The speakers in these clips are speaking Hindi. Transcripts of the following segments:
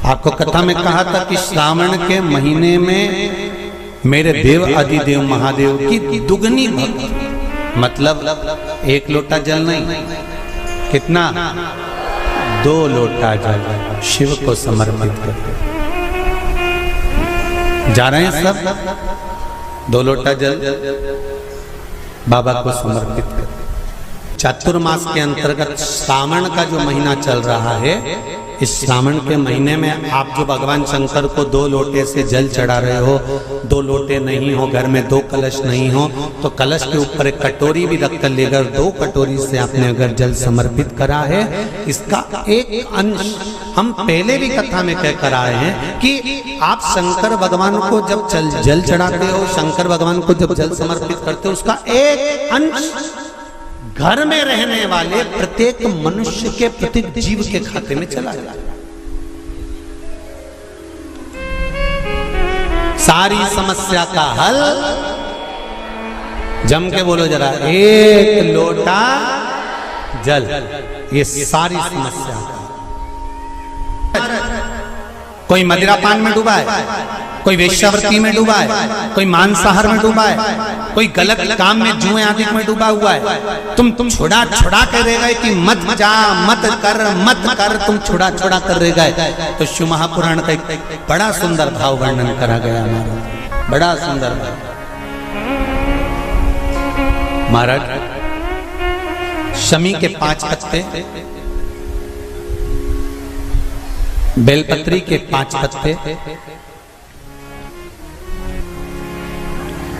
आपको कथा में कहा था कि श्रावण के महीने में मेरे देव आदिदेव महादेव की दुगनी भक्ति, मतलब एक लोटा जल नहीं, कितना 2 लोटा जल शिव को समर्पित करते। जा रहे हैं सब 2 लोटा जल बाबा को समर्पित करते। चातुर्मास के अंतर्गत श्रावण का जो महीना चल रहा है, इस श्रावण के महीने में आप जो भगवान शंकर को 2 लोटे से जल चढ़ा रहे हो, 2 लोटे नहीं हो, घर में 2 कलश नहीं हो, तो कलश के ऊपर एक कटोरी भी रख कर लेकर 2 कटोरी से आपने अगर जल समर्पित करा है, इसका एक अंश हम पहले भी कथा में कह कर आए हैं कि आप शंकर भगवान को जब जल चढ़ाते हो, शंकर भगवान को जब जल समर्पित करते हो, उसका एक अंश घर में रहने वाले प्रत्येक मनुष्य के, प्रत्येक जीव के खाते में चला जाए। सारी समस्या का हल, जम के बोलो जरा, 1 लोटा जल, ये सारी समस्या। कोई मदिरा पान में डूबा है, कोई वेश्यावृत्ति में डूबा है, कोई मांसाहार में डूबा है, कोई गलत काम में, जुए आदि में डूबा हुआ है। तुम छुड़ा के रह गए कि मत जा, मत कर, तुम छुड़ा कर रह गए। तो शिव महापुराण का एक बड़ा सुंदर भाव वर्णन करा गया हमारा, बड़ा सुंदर भाव। महाराज, शमी के 5 पत्ते, बेलपत्री के 5 पत्ते,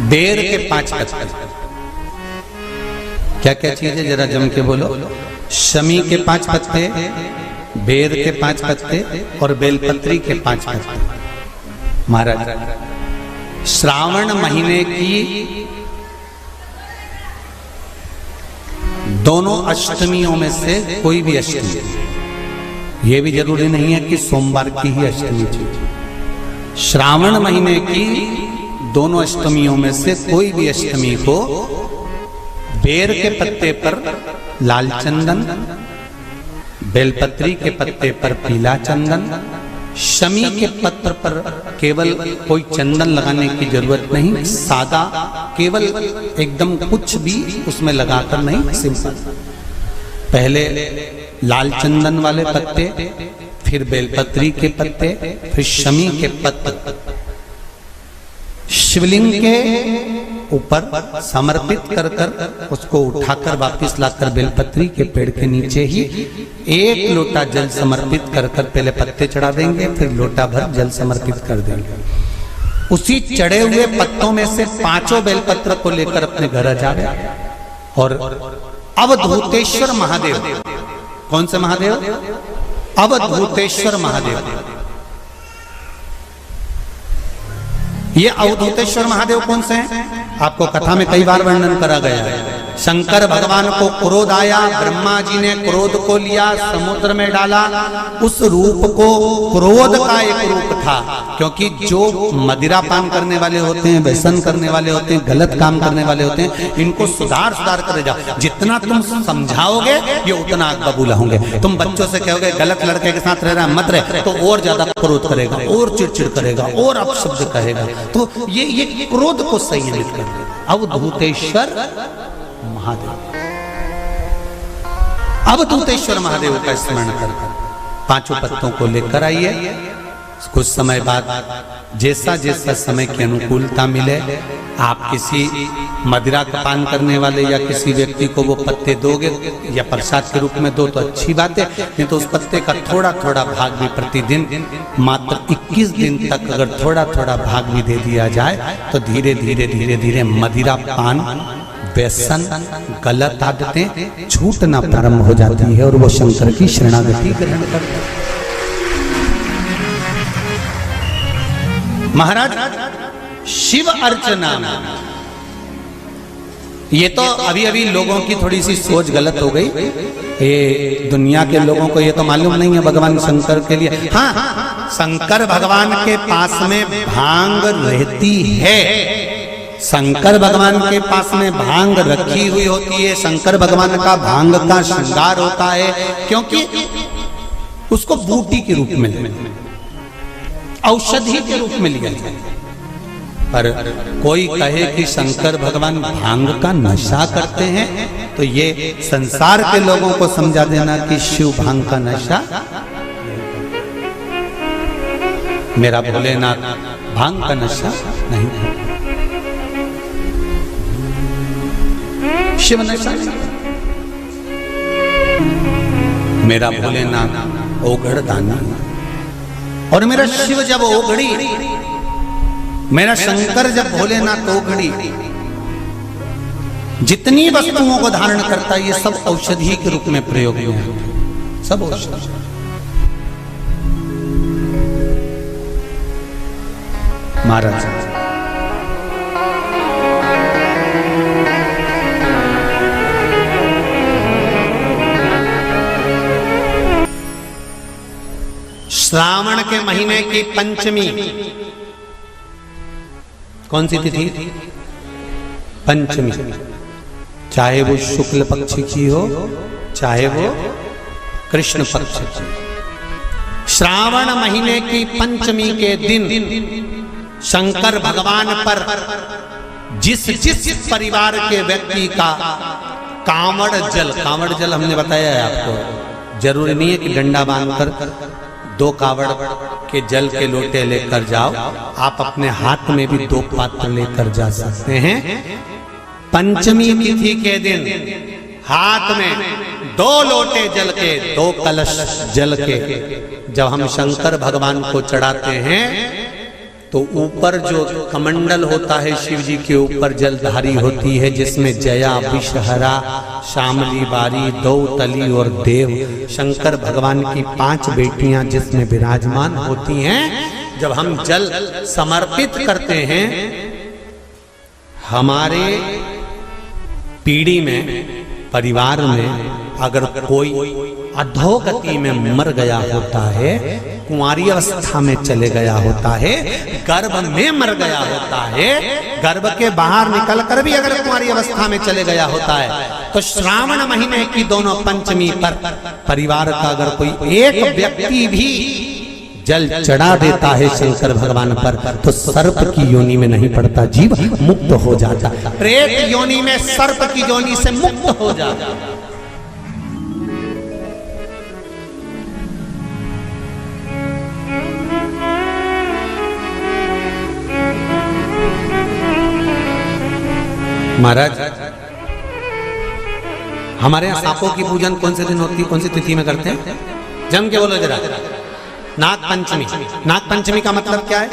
बेर के 5 पत्ते, क्या क्या चीज है जरा जम के बोलो। शमी के 5 पत्ते, बेर के 5 पत्ते और बेलपत्री के 5 पत्ते। महाराज, श्रावण महीने की दोनों अष्टमियों में से कोई भी अष्टमी, ये भी जरूरी नहीं है कि सोमवार की ही अष्टमी थी। श्रावण महीने की दोनों अष्टमियों में से कोई भी अष्टमी को बेर के पत्ते पर लाल चंदन, बेलपत्री के पत्ते पर पीला चंदन, शमी के पत्र पर केवल कोई चंदन लगाने की जरूरत नहीं, सादा, केवल एकदम कुछ भी उसमें लगाकर नहीं, सिंपल। पहले लाल चंदन वाले पत्ते, फिर बेलपत्री के पत्ते, फिर शमी के पत्ते शिवलिंग के ऊपर समर्पित कर उसको उठाकर वापस लाकर बेलपत्री के पेड़ के नीचे ही 1 लोटा जल समर्पित कर पहले पत्ते चढ़ा देंगे, फिर लोटा भर जल समर्पित कर देंगे। उसी चढ़े हुए पत्तों में से 5 बेलपत्र को लेकर अपने घर जा रहे और अवधूतेश्वर महादेव, कौन से महादेव? अवधूतेश्वर महादेव। ये अवधूतेश्वर महादेव कौन से हैं? आपको कथा में कई बार वर्णन करा गया है। शंकर भगवान को क्रोध आया, ब्रह्मा जी ने क्रोध को लिया, समुद्र में डाला। उस रूप को क्रोध का एक रूप था, क्योंकि जो मदिरा पान करने वाले होते हैं, व्यसन करने वाले होते हैं, गलत काम करने वाले होते हैं, इनको सुधार कर जाओ। जितना तुम समझाओगे ये उतना आग बबूला होंगे। तुम बच्चों से कहोगे गलत लड़के के साथ रह रहा मत रहे, तो और ज्यादा क्रोध करेगा, और चिड़चिड़ करेगा, और अपशब्द कहेगा। तो ये क्रोध को संयमित कर देगा। अवधूतेश्वर महादेव, अवधूतेश्वर महादेव का स्मरण कर 5 पत्तों को लेकर आइए। कुछ समय बाद जैसा जैसा समय की अनुकूलता मिले, आप किसी मदिरा का पान करने वाले या किसी व्यक्ति को वो पत्ते दोगे या प्रसाद के रूप में दो तो अच्छी बात है, नहीं तो उस पत्ते का थोड़ा थोड़ा भाग भी प्रतिदिन मात्र 21 दिन तक अगर थोड़ा थोड़ा भाग भी दे दिया जाए तो धीरे धीरे मदिरा पान, व्यसन, गलत आदतें छूटना प्रारंभ हो जाती है और वो शंकर की शरणागति ग्रहण करते हैं। महाराज, शिव अर्चना, ये तो अभी लोगों की थोड़ी सी सोच गलत हो गई। ये दुनिया के लोगों को ये तो मालूम नहीं है भगवान शंकर के लिए। हाँ, शंकर भगवान के पास में भांग रहती है, शंकर भगवान के पास में भांग रखी हुई होती है। शंकर भगवान का भांग का श्रृंगार होता है, क्योंकि उसको बूटी के रूप में औषधि के रूप में लिया जाए। पर कोई कहे कि शंकर भगवान भांग का नशा करते हैं, तो ये संसार के लोगों को समझा देना कि शिव भांग का नशा, मेरा भोलेनाथ भांग का नशा नहीं है, शिव नशा नहीं। मेरा भोलेनाथ ओघड़ दानी, और मेरा शिव जब ओघड़ी, मेरा शंकर जब भोलेनाथ ओघड़ी, जितनी वस्तुओं को धारण करता है ये सब औषधि के रूप में प्रयोग में है, सब औषधि। महाराज श्रावण के महीने की पंचमी, कौन सी तिथि? पंचमी, चाहे वो शुक्ल पक्ष की हो चाहे वो कृष्ण पक्ष की। श्रावण महीने की पंचमी के दिन शंकर भगवान पर जिस जिस परिवार के व्यक्ति का कांवड़ जल हमने बताया है आपको, जरूरी नहीं है कि डंडा बांधकर 2 कावड़ के जल के लोटे लेकर जाओ, आप अपने हाथ में भी 2 पात्र लेकर जा सकते हैं। पंचमी तिथि के दिन हाथ में 2 लोटे जल के, 2 कलश जल के जब हम शंकर भगवान को चढ़ाते हैं, तो ऊपर जो कमंडल होता है शिव जी के ऊपर जलधारी होती है, जिसमें जया, विषहरा, शामली, बारी, दौतली और देव, शंकर भगवान की 5 बेटियां जिसमें विराजमान होती हैं। जब हम जल समर्पित करते हैं, हमारे पीढ़ी में, परिवार में अगर कोई अधोगति में मर गया होता है, कुंवारी अवस्था में चले गया होता है, गर्भ में मर गया होता है, गर्भ के बाहर निकलकर भी अगर कुंवारी अवस्था में चले गया होता है, तो श्रावण महीने की दोनों पंचमी पर परिवार का अगर कोई एक व्यक्ति भी जल चढ़ा देता है शंकर भगवान पर, तो सर्प की योनि में नहीं पड़ता, जीव मुक्त हो जाता, प्रेत योनि में सर्प की योनि से मुक्त हो जाता। महाराज, हमारे यहाँ सांपों की पूजन कौन से दिन होती है, कौन सी तिथि में करते हैं? जम के बोलो जरा। नाग पंचमी। नाग पंचमी का मतलब क्या है?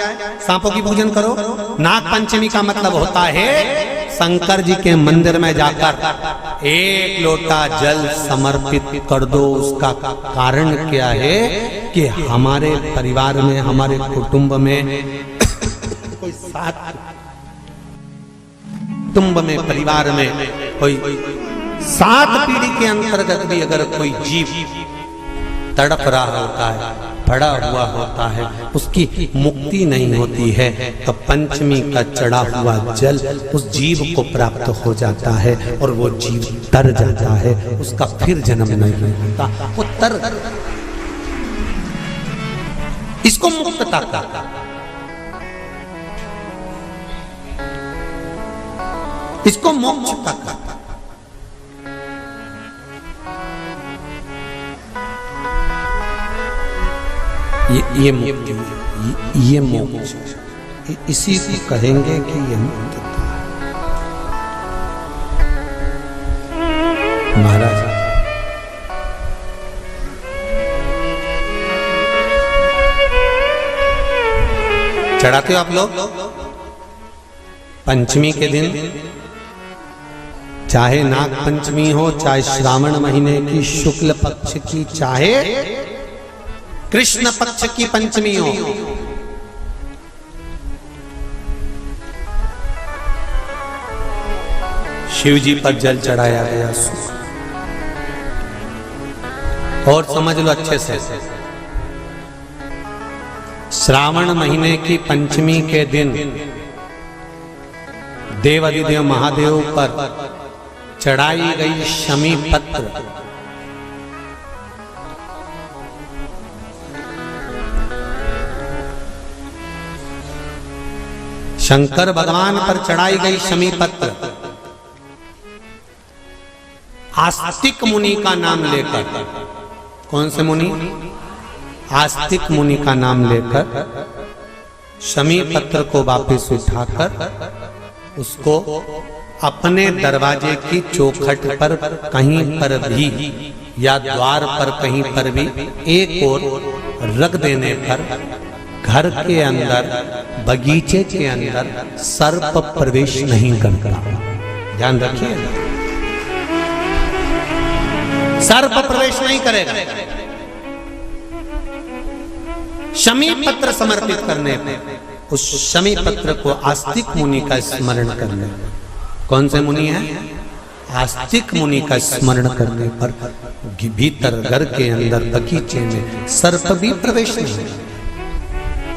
सांपों की पूजन करो। नाग पंचमी का मतलब होता है शंकर जी के मंदिर में जाकर 1 लोटा जल समर्पित कर दो। उसका कारण क्या है कि हमारे परिवार में, हमारे कुटुंब में कोई कुटुंब में, परिवार में कोई 7 पीढ़ी के अंतर्गत भी अगर कोई जीव तड़प रहा होता है, पड़ा हुआ होता है, उसकी मुक्ति नहीं होती है, तो पंचमी का चढ़ा हुआ जल उस जीव को प्राप्त हो जाता है और वो जीव तर जाता है, उसका फिर जन्म नहीं होता, वो तर, इसको मुक्तता का, इसको मोक्ष का। ये मुक्ति, ये मोक्ष, इसी को कहेंगे कि ये मुक्तता है। महाराज, चढ़ाते हो आप लोग पंचमी के दिन, चाहे नाग पंचमी हो, चाहे श्रावण महीने की शुक्ल पक्ष की, चाहे कृष्ण पक्ष की पंचमी हो, शिव जी पर जल चढ़ाया गया। और समझ लो अच्छे से, श्रावण महीने की पंचमी के दिन देवाधिदेव महादेव पर चढ़ाई गई शमी पत्र, शंकर भगवान पर चढ़ाई गई शमी पत्र आस्तिक मुनि का नाम लेकर, कौन से मुनि? आस्तिक मुनि का नाम लेकर शमी पत्र को वापस उठाकर उसको अपने दरवाजे की चौखट पर कहीं पर भी या द्वार पर कहीं पर भी एक ओर रख देने पर घर के अंदर, बगीचे के अंदर सर्प प्रवेश नहीं करता। ध्यान रखिए, सर्प प्रवेश नहीं करेगा। शमी पत्र समर्पित करने पर, उस शमी पत्र को आस्तिक मुनि का स्मरण करने पर, कौन से मुनि है? आस्तिक मुनि का स्मरण करने पर भीतर घर के अंदर बगीचे में सर्प भी प्रवेश नहीं।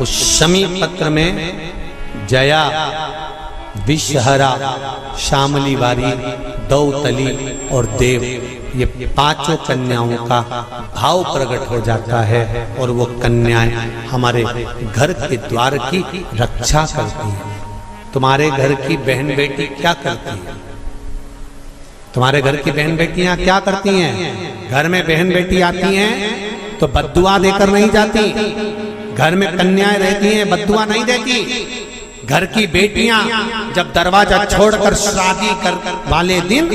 उस शमी पत्र में जया, विषहरा, शामली वारी, दौतली और देव, ये पांचों कन्याओं का भाव प्रकट हो जाता है और वो कन्याएं हमारे घर के द्वार की रक्षा करती हैं। तुम्हारे घर की बहन बेटी क्या करती है? तुम्हारे घर की बहन बेटियां क्या करती हैं? घर में बहन बेटी आती हैं तो बद्दुआ देकर नहीं जाती। घर में कन्याएं रहती हैं, बद्दुआ नहीं देती। घर की बेटियां जब दरवाजा छोड़कर शादी कर वाले दिन,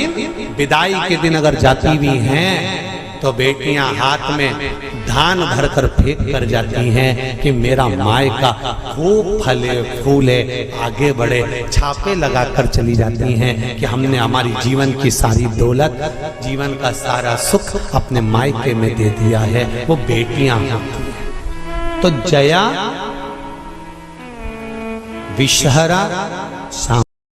विदाई के दिन अगर जाती भी हैं तो बेटियां हाथ में धान भरकर फेंक कर जाती हैं कि मेरा मायका खूब फले फूले आगे बढ़े। छापे लगाकर चली जाती हैं कि हमने हमारी जीवन की सारी दौलत, जीवन का सारा सुख अपने मायके में दे दिया है। वो बेटियां होती हैं। तो जया, विषहरा,